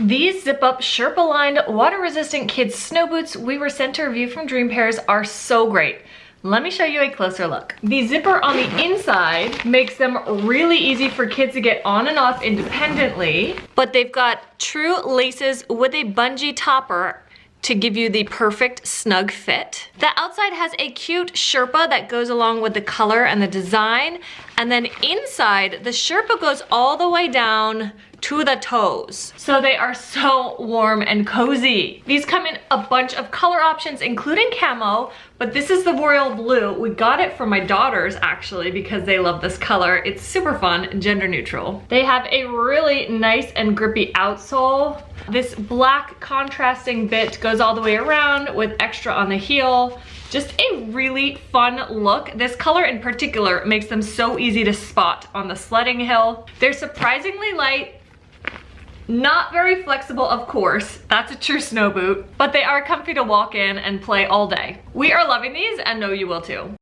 These zip-up Sherpa-lined water-resistant kids snow boots we were sent to review from Dream Pairs are so great. Let me show you a closer look. The zipper on the inside makes them really easy for kids to get on and off independently, but they've got true laces with a bungee topper to give you the perfect snug fit. The outside has a cute Sherpa that goes along with the color and the design, and then inside the Sherpa goes all the way down to the toes. So they are so warm and cozy. These come in a bunch of color options, including camo, but this is the royal blue. We got it for my daughters actually because they love this color. It's super fun and gender neutral. They have a really nice and grippy outsole. This black contrasting bit goes all the way around with extra on the heel. Just a really fun look. This color in particular makes them so easy to spot on the sledding hill. They're surprisingly light, not very flexible, of course. That's a true snow boot, but they are comfy to walk in and play all day. We are loving these and know you will too.